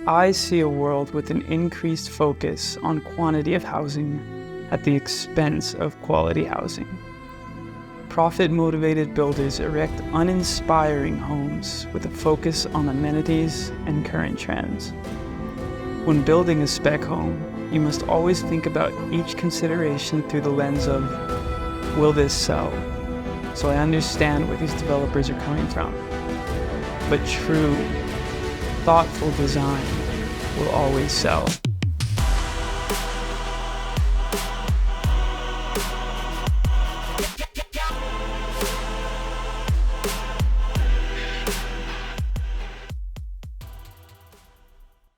I see a world with an increased focus on quantity of housing at the expense of quality housing. Profit-motivated builders erect uninspiring homes with a focus on amenities and current trends. When building a spec home, you must always think about each consideration through the lens of, will this sell? So I understand where these developers are coming from. But true, thoughtful design will always sell.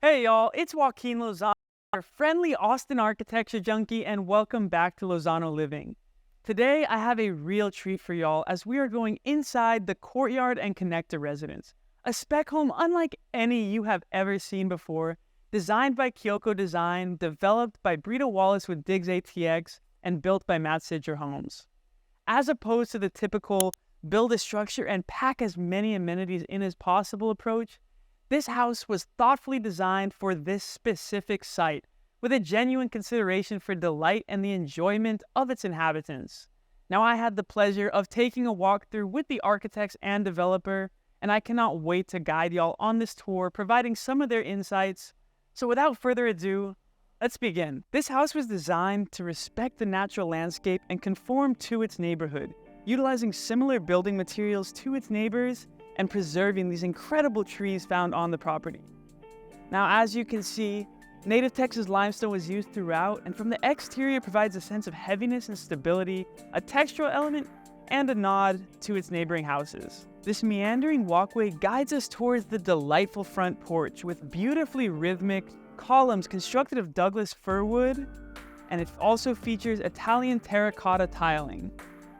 Hey y'all, it's Joaquin Lozano, your friendly Austin architecture junkie, and welcome back to Lozano Living. Today I have a real treat for y'all as we are going inside the Courtyard and Connector Residence, a spec home unlike any you have ever seen before, designed by Chioco Design, developed by Brita Wallace with DigsAtx, and built by Matt Sitra Homes. As opposed to the typical build a structure and pack as many amenities in as possible approach, this house was thoughtfully designed for this specific site, with a genuine consideration for delight and the enjoyment of its inhabitants. Now, I had the pleasure of taking a walkthrough with the architects and developer, and I cannot wait to guide y'all on this tour, providing some of their insights. So without further ado, let's begin. This house was designed to respect the natural landscape and conform to its neighborhood, utilizing similar building materials to its neighbors and preserving these incredible trees found on the property. Now, as you can see, native Texas limestone was used throughout, and from the exterior provides a sense of heaviness and stability, a textural element, and a nod to its neighboring houses. This meandering walkway guides us towards the delightful front porch with beautifully rhythmic columns constructed of Douglas fir wood, and it also features Italian terracotta tiling.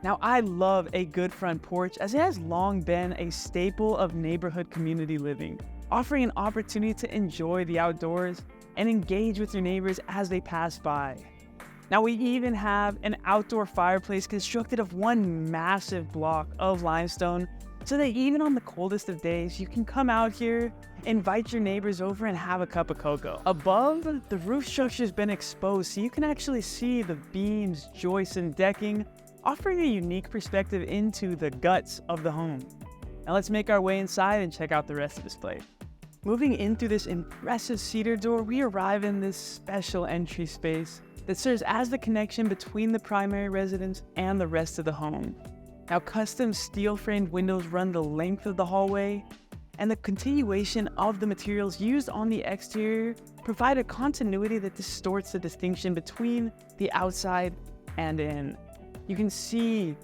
Now, I love a good front porch as it has long been a staple of neighborhood community living, offering an opportunity to enjoy the outdoors and engage with your neighbors as they pass by. Now, we even have an outdoor fireplace constructed of one massive block of limestone, so that even on the coldest of days, you can come out here, invite your neighbors over, and have a cup of cocoa. Above, the roof structure has been exposed, so you can actually see the beams, joists, and decking, offering a unique perspective into the guts of the home. Now let's make our way inside and check out the rest of this place. Moving in through this impressive cedar door, we arrive in this special entry space that serves as the connection between the primary residence and the rest of the home. Now, custom steel-framed windows run the length of the hallway, and the continuation of the materials used on the exterior provide a continuity that distorts the distinction between the outside and in. You can see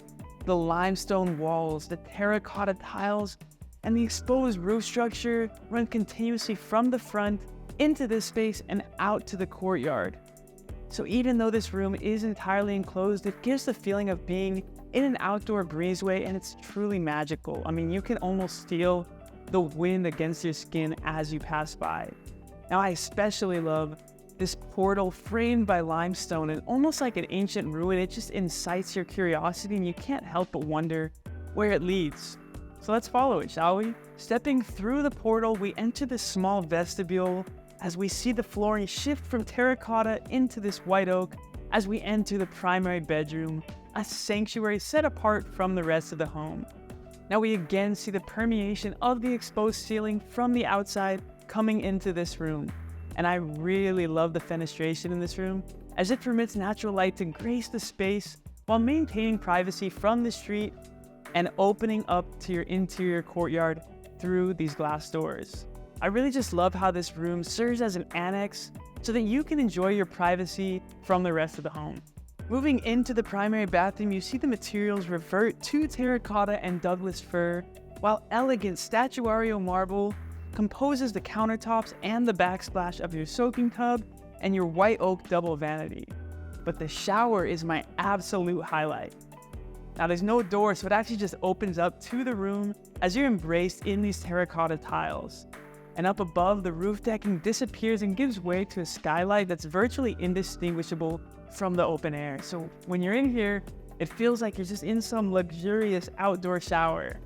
the limestone walls, the terracotta tiles, and the exposed roof structure run continuously from the front into this space and out to the courtyard. So even though this room is entirely enclosed, it gives the feeling of being in an outdoor breezeway, and it's truly magical. I mean, you can almost feel the wind against your skin as you pass by. Now, I especially love this portal framed by limestone, and almost like an ancient ruin, it just incites your curiosity and you can't help but wonder where it leads. So let's follow it, shall we? Stepping through the portal, we enter this small vestibule as we see the flooring shift from terracotta into this white oak as we enter the primary bedroom, a sanctuary set apart from the rest of the home. Now we again see the permeation of the exposed ceiling from the outside coming into this room. And I really love the fenestration in this room, as it permits natural light to grace the space while maintaining privacy from the street and opening up to your interior courtyard through these glass doors. I really just love how this room serves as an annex so that you can enjoy your privacy from the rest of the home. Moving into the primary bathroom, you see the materials revert to terracotta and Douglas fir, while elegant statuario marble composes the countertops and the backsplash of your soaking tub and your white oak double vanity. But the shower is my absolute highlight. Now, there's no door, so it actually just opens up to the room as you're embraced in these terracotta tiles. And up above, the roof decking disappears and gives way to a skylight that's virtually indistinguishable from the open air. So when you're in here, it feels like you're just in some luxurious outdoor shower.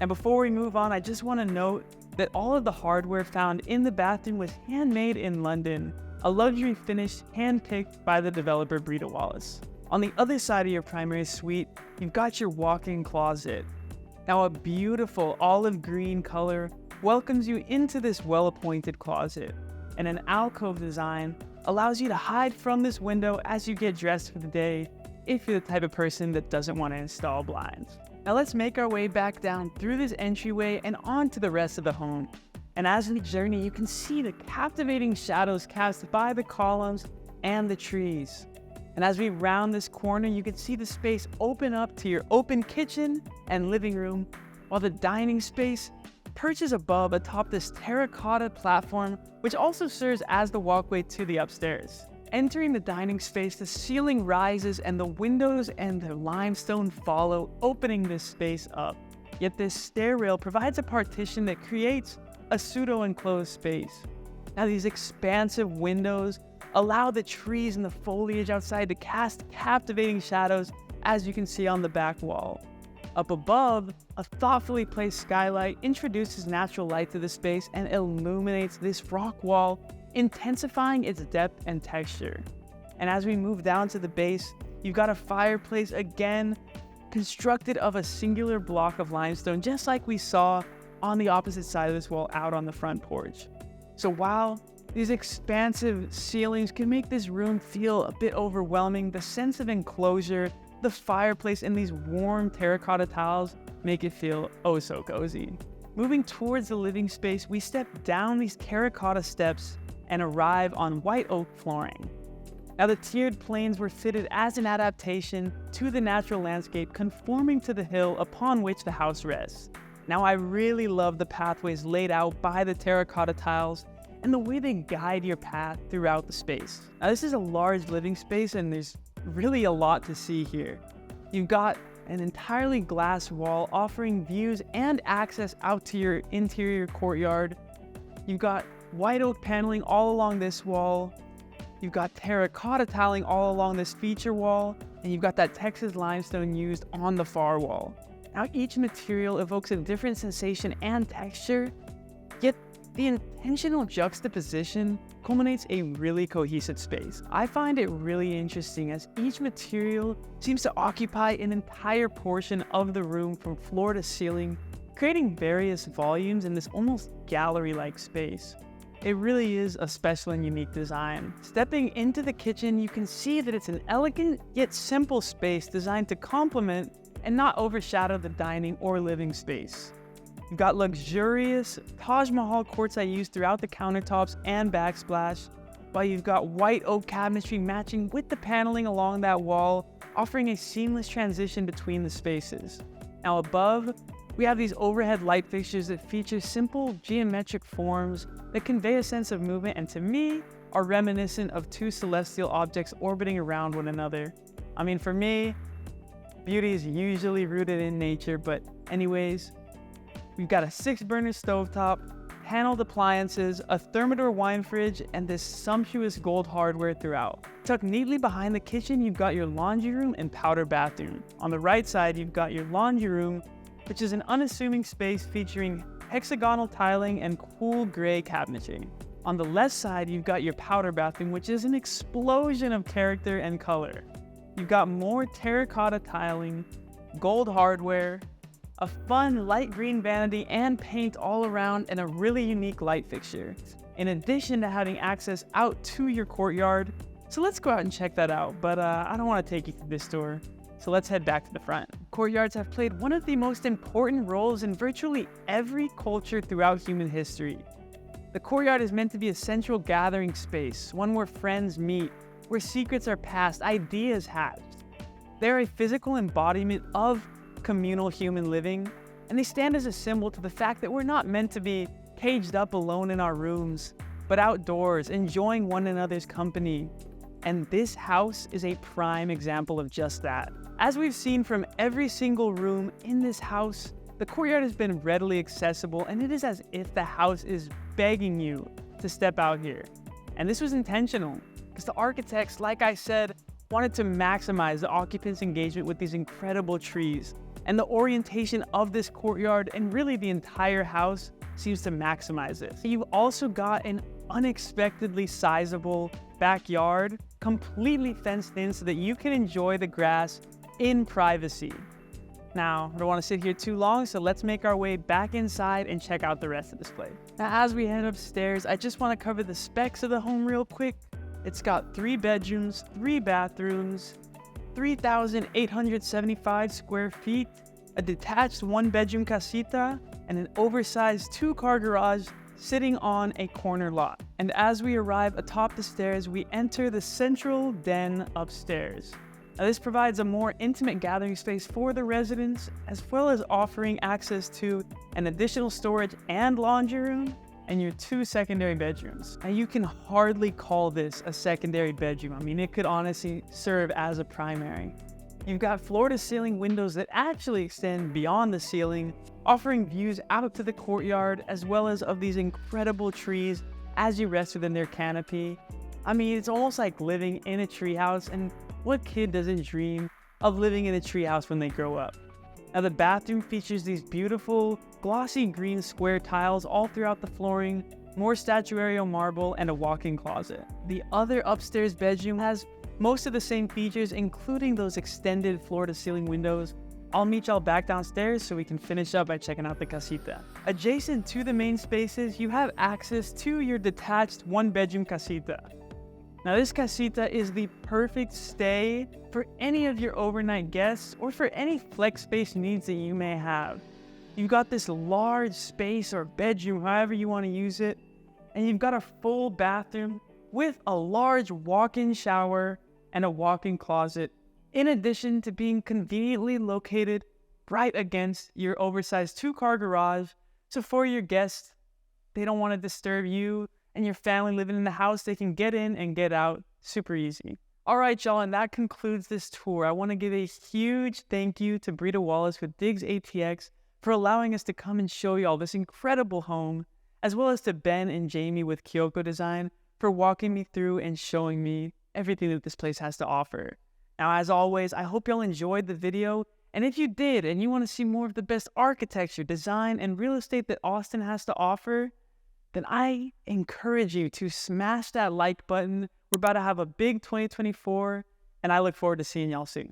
And before we move on, I just want to note that all of the hardware found in the bathroom was handmade in London, a luxury finish handpicked by the developer Brita Wallace. On the other side of your primary suite, you've got your walk-in closet. Now a beautiful olive green color welcomes you into this well-appointed closet, and an alcove design allows you to hide from this window as you get dressed for the day if you're the type of person that doesn't want to install blinds. Now let's make our way back down through this entryway and on to the rest of the home. And as we journey, you can see the captivating shadows cast by the columns and the trees. And as we round this corner, you can see the space open up to your open kitchen and living room, while the dining space perches above atop this terracotta platform, which also serves as the walkway to the upstairs. Entering the dining space, the ceiling rises and the windows and the limestone follow, opening this space up. Yet this stair rail provides a partition that creates a pseudo-enclosed space. Now these expansive windows allow the trees and the foliage outside to cast captivating shadows, as you can see on the back wall. Up above, a thoughtfully placed skylight introduces natural light to the space and illuminates this rock wall, intensifying its depth and texture. And as we move down to the base, you've got a fireplace again, constructed of a singular block of limestone, just like we saw on the opposite side of this wall out on the front porch. So while these expansive ceilings can make this room feel a bit overwhelming, the sense of enclosure, the fireplace, and these warm terracotta tiles make it feel oh so cozy. Moving towards the living space, we step down these terracotta steps and arrive on white oak flooring. Now the tiered planes were fitted as an adaptation to the natural landscape, conforming to the hill upon which the house rests. Now I really love the pathways laid out by the terracotta tiles and the way they guide your path throughout the space. Now this is a large living space and there's really a lot to see here. You've got an entirely glass wall offering views and access out to your interior courtyard. You've got white oak paneling all along this wall. You've got terracotta tiling all along this feature wall, and you've got that Texas limestone used on the far wall. Now each material evokes a different sensation and texture, yet the intentional juxtaposition culminates a really cohesive space. I find it really interesting as each material seems to occupy an entire portion of the room from floor to ceiling, creating various volumes in this almost gallery-like space. It really is a special and unique design. Stepping into the kitchen, you can see that it's an elegant yet simple space designed to complement and not overshadow the dining or living space. You've got luxurious Taj Mahal quartzite used throughout the countertops and backsplash, while you've got white oak cabinetry matching with the paneling along that wall, offering a seamless transition between the spaces. Now above, we have these overhead light fixtures that feature simple geometric forms that convey a sense of movement and to me are reminiscent of two celestial objects orbiting around one another. I mean, for me, beauty is usually rooted in nature, but anyways, we've got a 6-burner stovetop, paneled appliances, a Thermador wine fridge, and this sumptuous gold hardware throughout. Tucked neatly behind the kitchen, you've got your laundry room and powder bathroom. On the right side, you've got your laundry room, which is an unassuming space featuring hexagonal tiling and cool gray cabinetry. On the left side, you've got your powder bathroom, which is an explosion of character and color. You've got more terracotta tiling, gold hardware, a fun light green vanity and paint all around, and a really unique light fixture, in addition to having access out to your courtyard. So let's go out and check that out, but I don't want to take you through this tour. So let's head back to the front. Courtyards have played one of the most important roles in virtually every culture throughout human history. The courtyard is meant to be a central gathering space, one where friends meet, where secrets are passed, ideas hatched. They're a physical embodiment of communal human living, and they stand as a symbol to the fact that we're not meant to be caged up alone in our rooms, but outdoors, enjoying one another's company. And this house is a prime example of just that. As we've seen from every single room in this house, the courtyard has been readily accessible, and it is as if the house is begging you to step out here. And this was intentional, because the architects, like I said, wanted to maximize the occupants' engagement with these incredible trees. And the orientation of this courtyard and really the entire house seems to maximize this. You've also got an unexpectedly sizable backyard, completely fenced in so that you can enjoy the grass in privacy. Now, I don't want to sit here too long, so let's make our way back inside and check out the rest of this place. Now, as we head upstairs, I just want to cover the specs of the home real quick. It's got 3 bedrooms, 3 bathrooms, 3,875 square feet, a detached 1-bedroom casita, and an oversized 2-car garage sitting on a corner lot. And as we arrive atop the stairs, we enter the central den upstairs. Now, this provides a more intimate gathering space for the residents, as well as offering access to an additional storage and laundry room and your 2 secondary bedrooms. Now, you can hardly call this a secondary bedroom. I mean, it could honestly serve as a primary. You've got floor-to-ceiling windows that actually extend beyond the ceiling, offering views out to the courtyard, as well as of these incredible trees as you rest within their canopy. I mean, it's almost like living in a treehouse, and what kid doesn't dream of living in a treehouse when they grow up? Now, the bathroom features these beautiful glossy green square tiles all throughout the flooring, more statuario marble, and a walk-in closet. The other upstairs bedroom has most of the same features, including those extended floor-to-ceiling windows. I'll meet y'all back downstairs so we can finish up by checking out the casita. Adjacent to the main spaces, you have access to your detached 1-bedroom casita. Now, this casita is the perfect stay for any of your overnight guests or for any flex space needs that you may have. You've got this large space or bedroom, however you want to use it, and you've got a full bathroom with a large walk-in shower and a walk-in closet, in addition to being conveniently located right against your oversized 2-car garage. So for your guests, they don't want to disturb you and your family living in the house, they can get in and get out super easy. All right, y'all, and that concludes this tour. I want to give a huge thank you to Brita Wallace with DigsAtx for allowing us to come and show y'all this incredible home, as well as to Ben and Jamie with Chioco Design for walking me through and showing me everything that this place has to offer. Now, as always, I hope y'all enjoyed the video, and if you did and you want to see more of the best architecture, design, and real estate that Austin has to offer, then I encourage you to smash that like button. We're about to have a big 2024, and I look forward to seeing y'all soon.